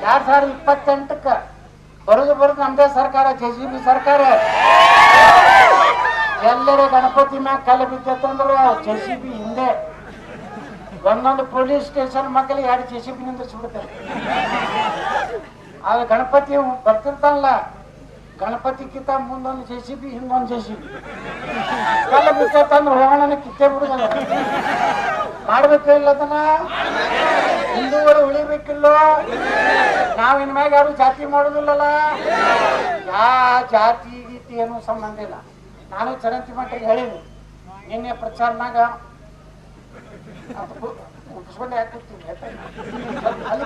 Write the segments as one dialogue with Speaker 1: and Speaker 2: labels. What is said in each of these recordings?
Speaker 1: 2028ಕ್ಕ ಬರುದು ನಮ್ದೇ ಸರ್ಕಾರ, ಜೆಸಿಬಿ ಸರ್ಕಾರ. ಎಲ್ಲರೂ ಗಣಪತಿ ಮ್ಯಾಗ ಕಲ್ಲು ಬಿದ್ದತ್ತಂದ್ರು ಜೆಸಿಬಿ ಹಿಂದೆ ಒಂದೊಂದು ಪೊಲೀಸ್ ಸ್ಟೇಷನ್ ಮಕ್ಕಳಿಗೆ 2 ಜೆಸಿಬಿ ನಿಂದಿಸ್ಬಿಡ್ತಾರೆ. ಆಗ ಗಣಪತಿ ಬರ್ತಿರ್ತಾನಲ್ಲ, ಗಣಪತಿಗಿಂತ ಮುಂದೊಂದು ಜೆಸಿಬಿ ಹಿಂದೊಂದು ಜೆಸಿಬಿ ಕಲ್ಲು ಬಿದ್ದತ್ತಂದ್ರೆ ಹೋಗೋಣ ಕಿತ್ತೆ ಬಿಡುದಲ್ಲ. ಮಾಡ್ಬೇಕು ಇಲ್ಲ ಅದನ್ನ, ಹಿಂದೂಗಳು ಉಳಿಬೇಕಿಲ್ಲೋ. ನಾವ್ ಇನ್ಮ್ಯಾಗ ಯಾರು ಜಾತಿ ಮಾಡುದಿಲ್ಲಲ್ಲ. ಜಾತಿ ಗೀತಿ ಏನೂ ಸಂಬಂಧ ಇಲ್ಲ. ನಾನು ಚರಂತಿ ಮಟ್ಟಿಗೆ ಹೇಳಿನಿ ನಿನ್ನೆ ಪ್ರಚಾರನಾಗ, ಮುಗಿಸ್ಕೊಂಡು ಹಾಕಿರ್ತೀನಿ ಅಲ್ಲಿ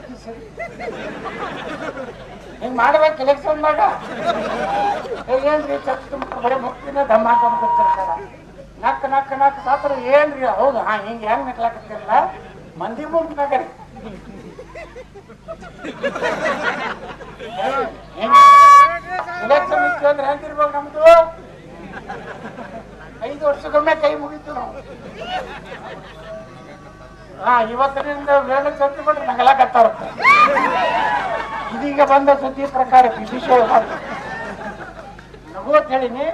Speaker 1: ಹಿಂಗ್ ಮಾಡ್ಬೇಕು ಎಲೆಕ್ಷನ್ ಮಾಡ. ಏನ್ರಿ ಚರ್ಚೆ ಬರೀ ಮುಕ್ತಿನ ದಮ್ಮ ಹಾಕೊಂಡು ಕೂತಿರ್ತಾರ. ನಕ್ ನಕ್ ನಕ್ ಸಾತ್ರ ಏನ್ರಿ? ಹೌದು, ಹಿಂಗ ಹೆಂಗ್ ನಕ್ಲಾಕತ್ತಿರಲ್ಲ ಮಂದಿ ಮುಂದ್ರಿ. ಎಲೆಕ್ಷನ್ ಇತ್ತು ಅಂದ್ರೆ ಹೆಂಗಿರ್ಬೇಕು ನಮ್ದು? 5 ವರ್ಷಕ್ಕೊಮ್ಮೆ ಕೈ ಮುಗಿತು ನಾವು. ಇವತ್ತಿನಿಂದ ವೇಳೆ ಚರ್ಚೆ ಬಿಟ್ರೆ ನಗಲಾಕತ್ತಾರ. ಇದೀಗ ಬಂದ ಸುದ್ದಿ ಪ್ರಕಾರ ಬಿಸಿಶೋ ನಗು ಅಂತ ಹೇಳಿನಿ,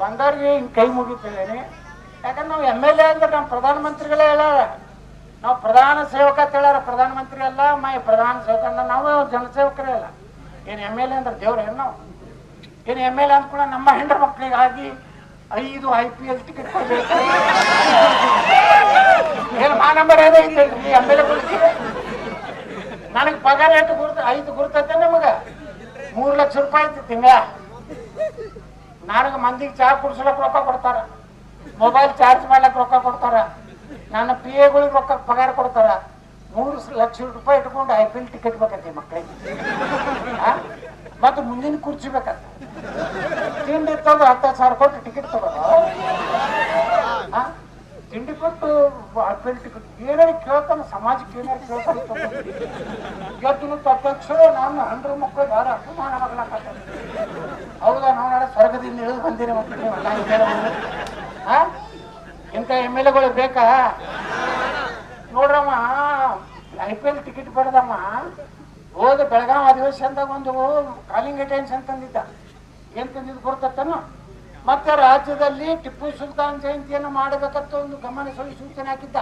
Speaker 1: ಬಂದವ್ರಿಗೆ ಹಿಂಗ್ ಕೈ ಮುಗಿತಿದ್ದೀನಿ. ಯಾಕಂದ್ರೆ ನಾವು MLA ಅಂದ್ರೆ ನಮ್ಮ ಪ್ರಧಾನಮಂತ್ರಿಗಳೇ ಹೇಳಾರ, ನಾವು ಪ್ರಧಾನ ಸೇವಕ ಅಂತ ಹೇಳಾರ. ಪ್ರಧಾನ ಮಂತ್ರಿ ಅಲ್ಲ, ಪ್ರಧಾನ ಸೇವಕ ಅಂದ್ರೆ ನಾವು ಜನಸೇವಕರೇ ಅಲ್ಲ. ಏನು MLA ಅಂದ್ರೆ ದೇವ್ರ ಏನು? ನಾವು ಏನು MLA ಅಂದ್ಕೂಡ ನಮ್ಮ ಹೆಂಡ್ರ ಮಕ್ಕಳಿಗಾಗಿ 5 IPL ಟಿಕೆಟ್ ಕೊಡ್ಬೇಕು. ಏನು ನಂಬರ್ ಏನೇ ಐತೇನ್ರಿ MLA ಗುರುತಿಗೆ? ನನಗೆ ಪಗಾರ ಎಷ್ಟು ಗುರುತ 5 ಗುರುತೈತೆ ನಮಗ 3 ಲಕ್ಷ ರೂಪಾಯಿ ಐತಿ ತಿಂಗಳ. ನನಗೆ ಮಂದಿಗೆ ಚಹಾ ಕುಡ್ಸಲಕ್ ರೊಕ್ಕ ಕೊಡ್ತಾರ, ಮೊಬೈಲ್ ಚಾರ್ಜ್ ಮಾಡ್ಲಕ್ ರೊಕ್ಕ ಕೊಡ್ತಾರ, ನನ್ನ PAಗಳಿಗೆ ರೊಕ್ಕ ಪಗಾರ ಕೊಡ್ತಾರ. 3 ಲಕ್ಷ ರೂಪಾಯಿ ಇಟ್ಕೊಂಡು IPL ಟಿಕೆಟ್ ಬೇಕಂತೆ ಮಕ್ಕಳಿಗೆ. ಮತ್ತು ಮುಂದಿನ ಕುರ್ಚಿ ಬೇಕಂತ. ತಿಂಡಿ ತಂದು 10,000 ಕೊಟ್ಟು ಟಿಕೆಟ್ ತಗೋದು. ತಿಂಡಿ ಕೊಟ್ಟು IPL ಟಿಕೆಟ್ ಏನಾರು ಕೇಳ್ತಾನೆ, ಸಮಾಜಕ್ಕೆ ಏನಾರು ಕೇಳ್ತಾನೆ. ಇವತ್ತು ಅಧ್ಯಕ್ಷ ನಾನು 100 ಮಕ್ಕಳು ಯಾರು ಅಪಮಾನ ಮಗಳಾಕ. ಹೌದಾ? ನಾವು ನಾಳೆ ಸ್ವರ್ಗದಿಂದ ಇಳಿದು ಬಂದಿರಿ ಮಕ್ಕಳು. ಇಂಥ MLAಗಳು ಬೇಕಾ? ನೋಡ್ರಮ್ಮ, IPL ಟಿಕೆಟ್ ಪಡೆದಮ್ಮ ಹೋದ ಬೆಳಗಾವಿ ಅಧಿವೇಶನದಾಗ ಒಂದು ಕಾಲಿಂಗ್ ಅಟೆನ್ಸ್ ಅಂತಂದಿದ್ದ. ಏನ್ ತಂದಿದ್ದು ಗೊತ್ತತ್ತನು? ಮತ್ತೆ ರಾಜ್ಯದಲ್ಲಿ ಟಿಪ್ಪು ಸುಲ್ತಾನ್ ಜಯಂತಿಯನ್ನು ಮಾಡಬೇಕಂತ ಒಂದು ಗಮನ ಸೂಚನೆ ಹಾಕಿದ್ದ.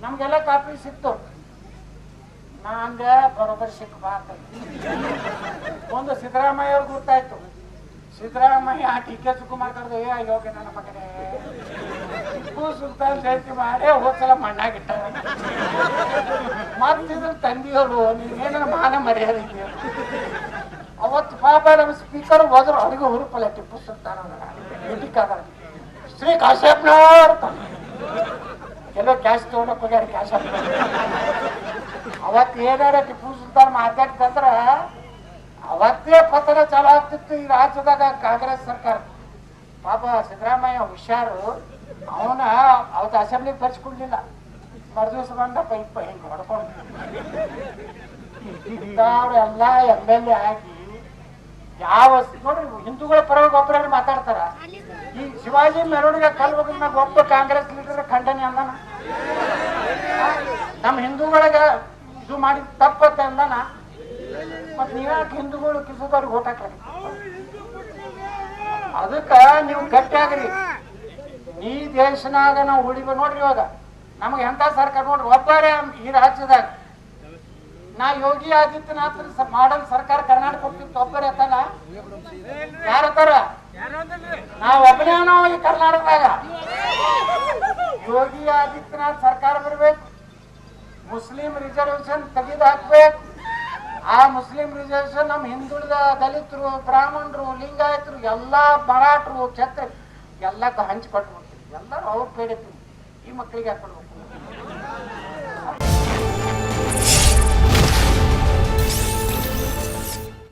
Speaker 1: ನಮ್ಗೆಲ್ಲ ಕಾಪಿ ಸಿಕ್ತು. ನಾಂಗೆ ಬರೋಬ್ಬರಿ ಸಿಕ್ಕಬಾರ್ದು. ಒಂದು ಸಿದ್ದರಾಮಯ್ಯ ಅವ್ರಿಗೆ ಗೊತ್ತಾಯ್ತು. ಸಿದ್ದರಾಮಯ್ಯ DK ಶಿವಕುಮಾರ್ ಕರೆದು, ಯೋಗ್ಯ ನನ್ನ ಮಗನೇ, ಟಿಪ್ಪು ಸುಲ್ತಾನ್ ಜಯಂತಿ ಮಾಡೇ ಹೋದ್ಸಲ ಮಣ್ಣಾಗಿಟ್ಟ. ಮತ್ತಿದ್ರ ತಂದೆಯವರು ನೀವೇನ ಮಾನ ಮರ್ಯಾದೆ ಇದೆಯಾ? ಅವತ್ತು ಪಾಪ ನಮ್ಮ ಸ್ಪೀಕರ್ ಹೋದ್ರು, ಅವ್ರಿಗೂ ಹುರುಪಲ್ಲ. ಟಿಪ್ಪು ಸುಲ್ತಾನ್ ಭೇಟಿಕಾದ ಶ್ರೀ ಕಾಶ್ಯಪ್ನವ್ರ ಎಲ್ಲೋ ಕ್ಯಾಶ್ ತಗೊಂಡಕ್ ಹೋಗ್ಯಾರ. ಕ್ಯಾಶ್ ಅವತ್ತು ಏನಾರ ಟಿಪ್ಪು ಸುಲ್ತಾನ್ ಮಾತಾಡ್ತಂದ್ರ ಅವತ್ತೇ ಪತನ ಚಾಲು ಆಗ್ತಿತ್ತು ಈ ರಾಜ್ಯದಾಗ ಕಾಂಗ್ರೆಸ್ ಸರ್ಕಾರ. ಪಾಪ ಸಿದ್ದರಾಮಯ್ಯ ಹುಷಾರು, ಅವನ ಅವತ್ತು ಅಸೆಂಬ್ಲಿಗೆ ತರಿಸ್ಕೊಡ್ಲಿಲ್ಲ. ಮರುದಿವಸ ಬಂದ ಪೈಪ್ ಹಿಂಗೆ ಹೊಡ್ಕೊಂಡು ಎಲ್ಲ MLA ಆಗಿ ಯಾವ ನೋಡ್ರಿ ಹಿಂದೂಗಳ ಪರವಾಗಿ ಒಬ್ಬರ ಮಾತಾಡ್ತಾರ. ಈ ಶಿವಾಜಿ ಮೆರವಣಿಗೆ ಕಲ್ವದಾಗ ಒಬ್ಬ ಕಾಂಗ್ರೆಸ್ ಲೀಡರ್ ಖಂಡನೆ ಅಂದಾನ. ನಮ್ಮ ಹಿಂದೂಗಳಿಗೆ ಇದು ಮಾಡಿ ತಪ್ಪತ್ತೆ ಅಂದಾನ. ಮತ್ ನೀವ್ಯಾಕೆ ಹಿಂದೂಗಳು ಕಿಸದವ್ರಿಗೆ ಓಟ್ ಹಾಕ್ರಿ? ಅದಕ್ಕ ನೀವು ಗಟ್ಟಿ ಆಗ್ರಿ. ಈ ದೇಶನಾಗ ನಾವು ಉಳಿಬ ನೋಡ್ರಿ. ಇವಾಗ ನಮ್ಗೆ ಎಂತ ಸರ್ಕಾರ ನೋಡ್ರಿ, ಒಬ್ಬರೇ ಈ ರಾಜ್ಯದಾಗ. ನಾ ಯೋಗಿ ಆದಿತ್ಯನಾಥ್ ಮಾಡಲ್ ಸರ್ಕಾರ ಕರ್ನಾಟಕ ಕೊಡ್ತಿತ್ತು, ಒಬ್ಬರೇ ಅತ್ತಲ್ಲ. ಯಾರತ್ತಾರ? ನಾವ್ ಒಬ್ಬನೇ ನಾವು ಈ ಕರ್ನಾಟಕದಾಗ. ಯೋಗಿ ಆದಿತ್ಯನಾಥ್ ಸರ್ಕಾರ ಬರ್ಬೇಕು, ಮುಸ್ಲಿಂ ರಿಸರ್ವೇಶನ್ ತೆಗೆದು ಹಾಕ್ಬೇಕು. ಆ ಮುಸ್ಲಿಂ ರಿಸರ್ವೇಶನ್ ನಮ್ಮ ಹಿಂದುಳಿದ ದಲಿತರು, ಬ್ರಾಹ್ಮಣರು, ಲಿಂಗಾಯತರು, ಎಲ್ಲಾ ಮರಾಠರು, ಛತ್ರ ಎಲ್ಲಕ್ಕೂ ಹಂಚಿಕೊಟ್ಬಿಡ್ತೀವಿ. ಎಲ್ಲರೂ ಅವ್ರ ಪೇಡಿತೀವಿ. ಈ ಮಕ್ಕಳಿಗೆ ಹಾಕೊಡ್ಬೇಕು.